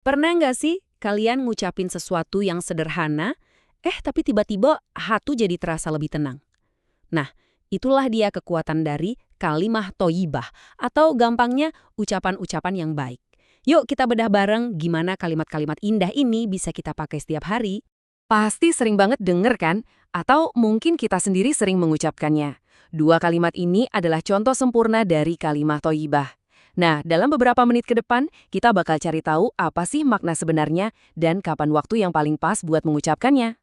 Pernah nggak sih kalian ngucapin sesuatu yang sederhana, tapi tiba-tiba hati jadi terasa lebih tenang? Nah, itulah dia kekuatan dari kalimah toyibah atau gampangnya ucapan-ucapan yang baik. Yuk kita bedah bareng gimana kalimat-kalimat indah ini bisa kita pakai setiap hari. Pasti sering banget denger kan? Atau mungkin kita sendiri sering mengucapkannya. Dua kalimat ini adalah contoh sempurna dari kalimat toyibah. Nah, dalam beberapa menit ke depan, kita bakal cari tahu apa sih makna sebenarnya dan kapan waktu yang paling pas buat mengucapkannya.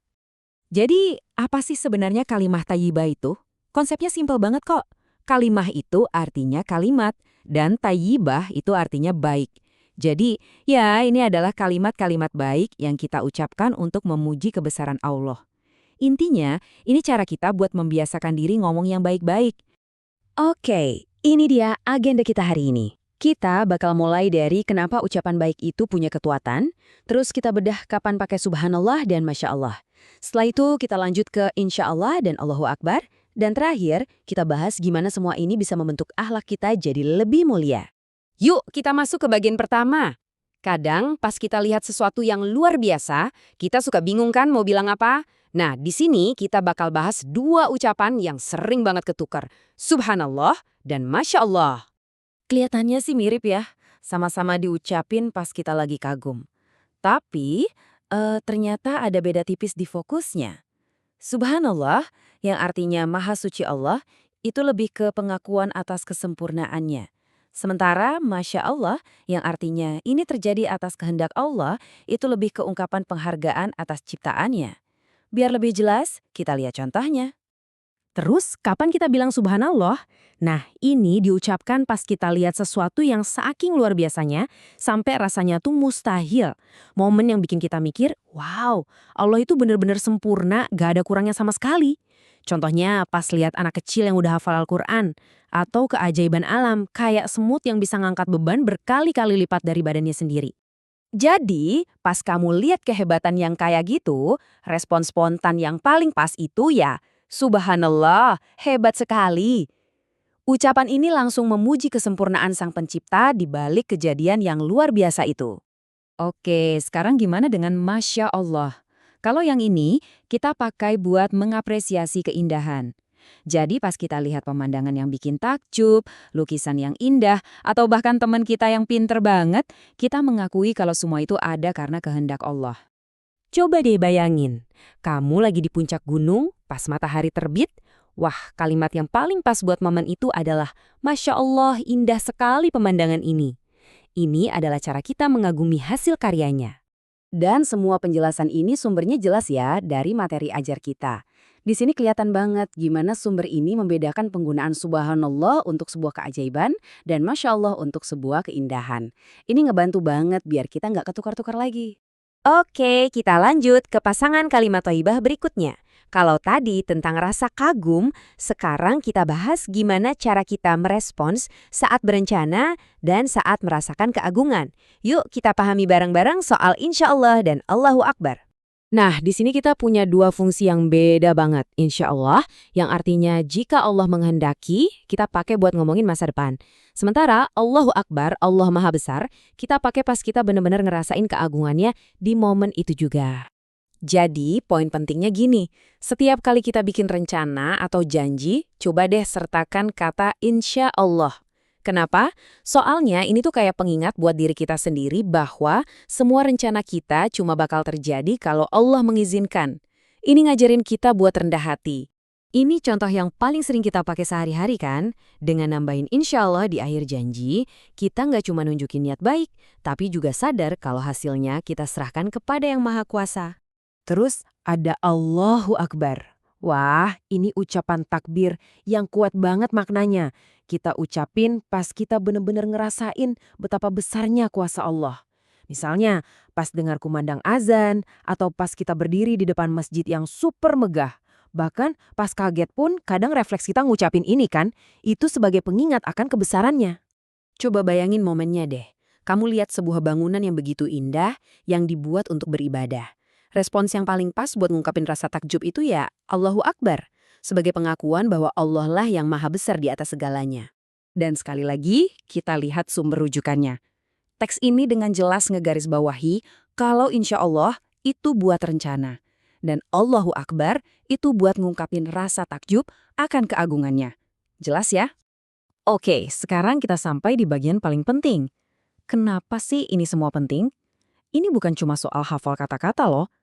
Jadi, apa sih sebenarnya kalimah tayyibah itu? Konsepnya simpel banget kok. Kalimah itu artinya kalimat, dan tayyibah itu artinya baik. Jadi, ya ini adalah kalimat-kalimat baik yang kita ucapkan untuk memuji kebesaran Allah. Intinya, ini cara kita buat membiasakan diri ngomong yang baik-baik. Oke, ini dia agenda kita hari ini. Kita bakal mulai dari kenapa ucapan baik itu punya kekuatan, terus kita bedah kapan pakai subhanallah dan masya Allah. Setelah itu kita lanjut ke insya Allah dan Allahu Akbar, dan terakhir kita bahas gimana semua ini bisa membentuk akhlak kita jadi lebih mulia. Yuk kita masuk ke bagian pertama. Kadang pas kita lihat sesuatu yang luar biasa, kita suka bingung kan mau bilang apa? Nah, di sini kita bakal bahas dua ucapan yang sering banget ketukar. Subhanallah dan Masya Allah. Kelihatannya sih mirip ya, sama-sama diucapin pas kita lagi kagum. Tapi, ternyata ada beda tipis di fokusnya. Subhanallah, yang artinya Maha Suci Allah, itu lebih ke pengakuan atas kesempurnaannya. Sementara Masya Allah, yang artinya ini terjadi atas kehendak Allah, itu lebih ke ungkapan penghargaan atas ciptaannya. Biar lebih jelas, kita lihat contohnya. Terus, kapan kita bilang subhanallah? Nah, ini diucapkan pas kita lihat sesuatu yang saking luar biasanya, sampai rasanya tuh mustahil. Momen yang bikin kita mikir, wow, Allah itu bener-bener sempurna, gak ada kurangnya sama sekali. Contohnya pas lihat anak kecil yang udah hafal Al-Quran, atau keajaiban alam, kayak semut yang bisa ngangkat beban berkali-kali lipat dari badannya sendiri. Jadi, pas kamu lihat kehebatan yang kayak gitu, respon spontan yang paling pas itu ya, Subhanallah, hebat sekali. Ucapan ini langsung memuji kesempurnaan Sang Pencipta di balik kejadian yang luar biasa itu. Oke, sekarang gimana dengan Masya Allah? Kalau yang ini, kita pakai buat mengapresiasi keindahan. Jadi pas kita lihat pemandangan yang bikin takjub, lukisan yang indah, atau bahkan teman kita yang pinter banget, kita mengakui kalau semua itu ada karena kehendak Allah. Coba deh bayangin, kamu lagi di puncak gunung, pas matahari terbit, wah kalimat yang paling pas buat momen itu adalah Masya Allah indah sekali pemandangan ini. Ini adalah cara kita mengagumi hasil karyanya. Dan semua penjelasan ini sumbernya jelas ya dari materi ajar kita. Di sini kelihatan banget gimana sumber ini membedakan penggunaan subhanallah untuk sebuah keajaiban dan Masya Allah untuk sebuah keindahan. Ini ngebantu banget biar kita nggak ketukar-tukar lagi. Oke, kita lanjut ke pasangan kalimat thayyibah berikutnya. Kalau tadi tentang rasa kagum, sekarang kita bahas gimana cara kita merespons saat berencana dan saat merasakan keagungan. Yuk kita pahami bareng-bareng soal insya Allah dan Allahu Akbar. Nah, di sini kita punya dua fungsi yang beda banget. Insya Allah, yang artinya jika Allah menghendaki, kita pakai buat ngomongin masa depan. Sementara Allahu Akbar, Allah Maha Besar, kita pakai pas kita benar-benar ngerasain keagungannya di momen itu juga. Jadi, poin pentingnya gini, setiap kali kita bikin rencana atau janji, coba deh sertakan kata insya Allah. Kenapa? Soalnya ini tuh kayak pengingat buat diri kita sendiri bahwa semua rencana kita cuma bakal terjadi kalau Allah mengizinkan. Ini ngajarin kita buat rendah hati. Ini contoh yang paling sering kita pakai sehari-hari kan? Dengan nambahin insya Allah di akhir janji, kita nggak cuma nunjukin niat baik, tapi juga sadar kalau hasilnya kita serahkan kepada Yang Maha Kuasa. Terus ada Allahu Akbar. Wah, ini ucapan takbir yang kuat banget maknanya. Kita ucapin pas kita bener-bener ngerasain betapa besarnya kuasa Allah. Misalnya, pas dengar kumandang azan, atau pas kita berdiri di depan masjid yang super megah. Bahkan pas kaget pun kadang refleks kita ngucapin ini kan, itu sebagai pengingat akan kebesarannya. Coba bayangin momennya deh. Kamu lihat sebuah bangunan yang begitu indah yang dibuat untuk beribadah. Respons yang paling pas buat ngungkapin rasa takjub itu ya Allahu Akbar, sebagai pengakuan bahwa Allah lah yang maha besar di atas segalanya. Dan sekali lagi, kita lihat sumber rujukannya. Teks ini dengan jelas ngegarisbawahi kalau insya Allah itu buat rencana. Dan Allahu Akbar itu buat ngungkapin rasa takjub akan keagungannya. Jelas ya? Oke, sekarang kita sampai di bagian paling penting. Kenapa sih ini semua penting? Ini bukan cuma soal hafal kata-kata loh.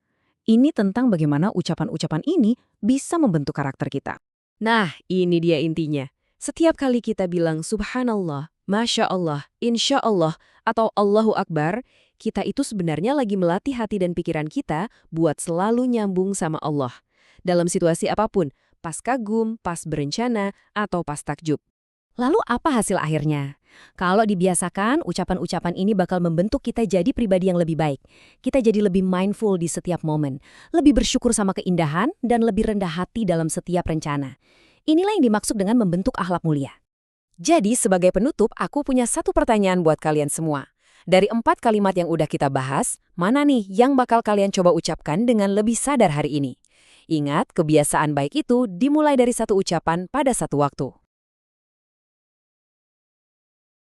Ini tentang bagaimana ucapan-ucapan ini bisa membentuk karakter kita. Nah, ini dia intinya. Setiap kali kita bilang subhanallah, masya Allah, insya Allah, atau Allahu Akbar, kita itu sebenarnya lagi melatih hati dan pikiran kita buat selalu nyambung sama Allah. Dalam situasi apapun, pas kagum, pas berencana, atau pas takjub. Lalu apa hasil akhirnya? Kalau dibiasakan, ucapan-ucapan ini bakal membentuk kita jadi pribadi yang lebih baik. Kita jadi lebih mindful di setiap momen, lebih bersyukur sama keindahan, dan lebih rendah hati dalam setiap rencana. Inilah yang dimaksud dengan membentuk akhlak mulia. Jadi, sebagai penutup, aku punya satu pertanyaan buat kalian semua. Dari 4 kalimat yang udah kita bahas, mana nih yang bakal kalian coba ucapkan dengan lebih sadar hari ini? Ingat, kebiasaan baik itu dimulai dari satu ucapan pada satu waktu.